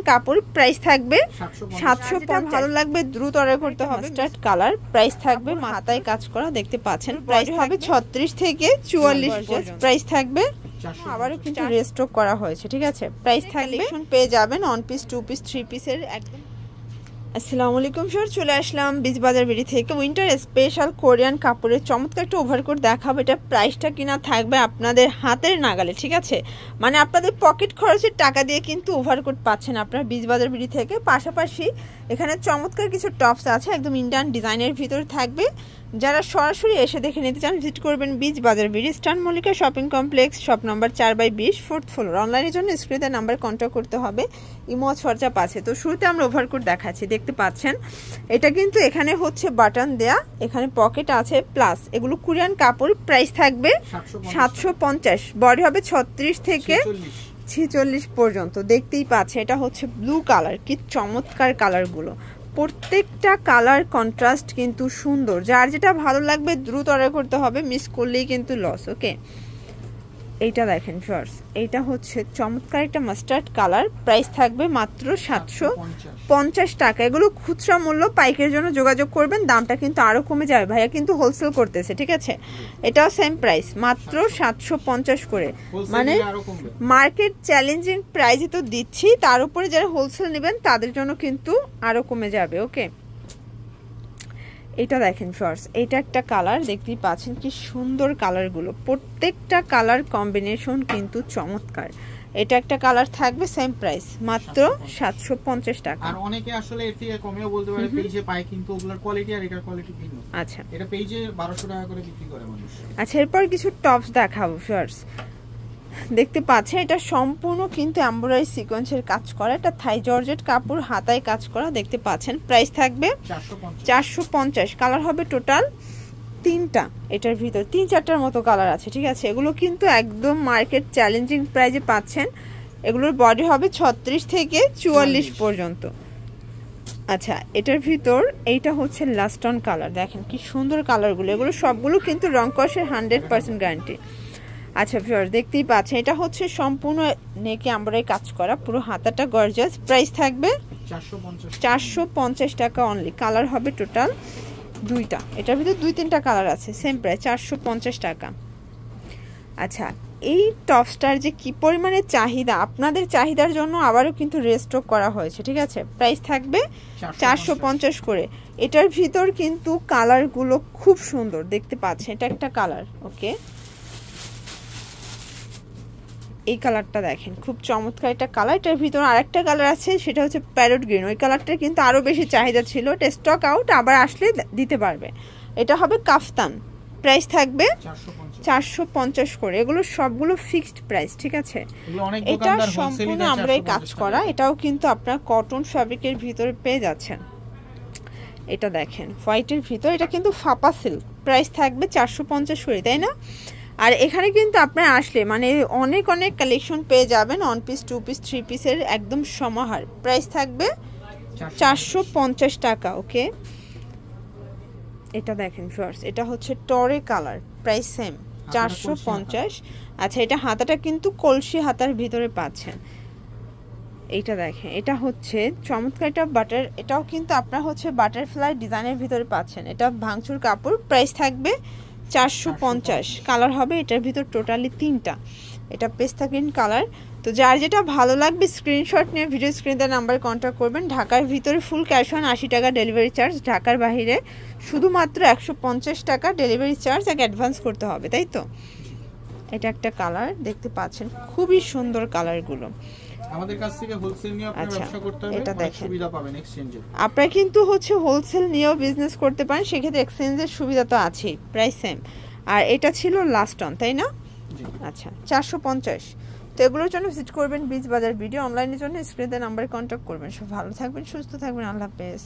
কাপড়, প্রাইস থাকবে 750। ভালো লাগবে দ্রুত অর্ডার করতে হবে। মাস্টার্ড কালার, প্রাইস থাকবে মাথায় কাজ করা, দেখতে পাচ্ছেন। প্রাইস হবে 36 থেকে 44 পর্যন্ত। প্রাইস থাকবে আবারও কিন্তু রিস্টক করা হয়েছে, ঠিক আছে। প্রাইস থাকবে পেয়ে যাবেন 1 পিস 2 পিস 3 পিসের একদম। আসসালামু আলাইকুম স্যার, চলে আসলাম বিচ বাজার বিডি থেকে উইন্টার স্পেশাল কোরিয়ান কাপড়ের চমৎকার একটা ওভারকোট দেখাবো। এটা প্রাইসটা কিনা থাকবে আপনাদের হাতের নাগালে, ঠিক আছে। মানে আপনাদের পকেট খরচের টাকা দিয়ে কিন্তু ওভারকোট পাচ্ছেন আপনারা বিচ বাজার বিডি থেকে। পাশাপাশি এখানে চমৎকার কিছু টপস আছে, একদম ইন্ডিয়ান ডিজাইনের ভিতর থাকবে। যারা সরাসরি এসে দেখে নিতে চান ভিজিট করবেন বিচ বাজার বিডি, স্টান Mallika shopping complex, shop number 4/20, 4th floor. অনলাইনের জন্য স্ক্রিনে নাম্বার কন্ট্যাক্ট করতে হবে, ইমো হোয়াটসঅ্যাপ আছে। তো শুরুতে আমরা ওভারকোট দেখাচ্ছি, দেখতে পাচ্ছেন। এটা কিন্তু এখানে হচ্ছে বাটন দেয়া, এখানে পকেট আছে প্লাস। এগুলো কোরিয়ান কাপড়, প্রাইস থাকবে 750। বডি হবে 36 থেকে 46 পর্যন্ত, দেখতেই পাচ্ছে। এটা হচ্ছে ব্লু কালার, কি চমৎকার কালারগুলো, প্রত্যেকটা কালার কন্ট্রাস্ট কিন্তু সুন্দর। যার যেটা ভালো লাগবে দ্রুত অর্ডার করতে হবে, মিস করলেই কিন্তু লস। ওকে, এইটা দেখেন ফার্স্ট, এইটা হচ্ছে চমৎকার একটা মাস্টার্ড কালার, প্রাইস থাকবে মাত্র 750 টাকা। এগুলো খুচরা মূল্য, পাইকারির জন্য যোগাযোগ করবেন, দামটা কিন্তু আরো কমে যাবে। ভাইয়া কিন্তু হোলসেল করতেছে, ঠিক আছে। এটাও সেম প্রাইস, মাত্র 750 করে। মানে মার্কেট চ্যালেঞ্জিং প্রাইসে তো দিচ্ছি, তার উপরে যারা হোলসেল নেবেন তাদের জন্য কিন্তু আরো কমে যাবে। ওকে, এটা দেখেন ফার্স্ট, এটা একটা কালার, দেখতেই পাচ্ছেন কি সুন্দর কালারগুলো, প্রত্যেকটা কালার কম্বিনেশন কিন্তু চমৎকার। এটা একটা কালার থাকবে সেম প্রাইস, মাত্র 750 টাকা। আর অনেকে আসলে এর থেকে কমেও বলতে পারে, পেজে পায়, কিন্তু ওগুলোর কোয়ালিটি আর এটার কোয়ালিটি ভিন্ন। আচ্ছা, এটা পেজে 1200 টাকা করে বিক্রি করে মানুষ। আচ্ছা, এরপর কিছু টপস দেখাবো ফার্স্ট। দেখতে পাচ্ছেন এটা সম্পূর্ণ কিন্তু এমব্রয়ডারি সিকোয়েন্সের কাজ করা, এটা থাই জর্জেট কাপড়, হাতায় কাজ করা, দেখতে পাচ্ছেন। প্রাইস থাকবে 450। কালার হবে টোটাল 3টা, এটার ভিতর 3-4টার মতো কালার আছে, ঠিক আছে। এগুলো কিন্তু একদম মার্কেট চ্যালেঞ্জিং প্রাইসে পাচ্ছেন। এগুলোর বডি হবে 36 থেকে 44 পর্যন্ত। আচ্ছা, এটার ভিতর এইটা হচ্ছে লাস্টন কালার, দেখেন কি সুন্দর কালারগুলো। এগুলো সবগুলো কিন্তু রং কষের 100% গ্যারান্টি। আচ্ছা ভিউয়ার্স, দেখতেই পাচ্ছেন এটা হচ্ছে সম্পূর্ণ নেকে এমব্রয়ডারি কাজ করা, পুরো হাতাটা গর্জিয়াস। প্রাইস থাকবে 450 টাকা অনলি। কালার হবে টোটাল 2টা, এটার ভিতরে 2-3টা কালার আছে, সেম প্রাইস 450 টাকা। আচ্ছা, এই টপসটার যে কি পরিমাণে চাহিদা, আপনাদের চাহিদার জন্য আবারও কিন্তু রিস্টক করা হয়েছে, ঠিক আছে। প্রাইস থাকবে 450 করে। এটার ভিতর কিন্তু কালারগুলো খুব সুন্দর, দেখতে পাচ্ছেন। এটা একটা কালার, ওকে, এই কালারটা দেখেন খুব চমৎকার একটা কালার। এটার ভিতরে আরেকটা কালার আছে, সেটা হচ্ছে প্যারট গ্রিন। ওই কালারটা কিন্তু আরো বেশি চাহিদা ছিল, এটা স্টক আউট, আবার আসলে দিতে পারবে। এটা হবে কাফতান, প্রাইস থাকবে 450 করে। এগুলো সবগুলো ফিক্সড প্রাইস, ঠিক আছে। এটা সম্পূর্ণ আমরাই কাজ করা, এটাও কিন্তু আপনার কটন ফ্যাব্রিকের ভিতরে পেয়ে যাচ্ছেন। এটা দেখেন হোয়াইটের ভিতর, এটা কিন্তু ফাপা সিল্ক, প্রাইস থাকবে 450 করে, তাই না। আর এখানে কিন্তু আপনারা আসলে মানে অনেক অনেক কালেকশন পেয়ে যাবেন, 1 পিস 2 পিস 3 পিসের একদম সমাহার। প্রাইস থাকবে 450 টাকা। ওকে, এটা দেখেন ফার্স্ট, এটা হচ্ছে টরে কালার, প্রাইস সেম 450। আচ্ছা, এটা হাতাটা কিন্তু কলসি হাতার ভিতরে পাচ্ছেন। এইটা দেখেন, এটা হচ্ছে চমৎকার একটা বাটার, এটাও কিন্তু আপনারা হচ্ছে বাটারফ্লাই ডিজাইনের ভিতরে পাচ্ছেন। এটা ভাঙচুর কাপড়, প্রাইস থাকবে 450। কালার হবে এটার ভিতর টোটালি 3টা। এটা পেস্তা গ্রিন কালার। তো যার যেটা ভালো লাগবে স্ক্রিনশট নিয়ে ভিডিও স্ক্রিনে নাম্বারে কন্ট্যাক্ট করবেন। ঢাকার ভিতরে ফুল ক্যাশ অন 80 টাকা ডেলিভারি চার্জ, ঢাকার বাইরে শুধুমাত্র 150 টাকা ডেলিভারি চার্জ আগে অ্যাডভান্স করতে হবে, তাই তো। এটা একটা কালার, দেখতে পাচ্ছেন খুবই সুন্দর কালারগুলো। আমাদের কাছ থেকে হোলসেল নিয়ে আপনারা ব্যবসা করতে হবে, অনেক সুবিধা পাবেন এক্সচেঞ্জে। আপনারা কিন্তু হচ্ছে হোলসেল নিয়েও বিজনেস করতে পারেন, সেক্ষেত্রে এক্সচেঞ্জের সুবিধা তো আছেই। Price same. আর এটা ছিল লাস্ট অন, তাই না। আচ্ছা, 450। তো এগুলোর জন্য ভিজিট করবেন বিচ বাজার ভিডিও, অনলাইনের জন্য স্ক্রিনে নাম্বারে কন্ট্যাক্ট করবেন। সব ভালো থাকবেন, সুস্থ থাকবেন, আল্লাহ হাফেজ।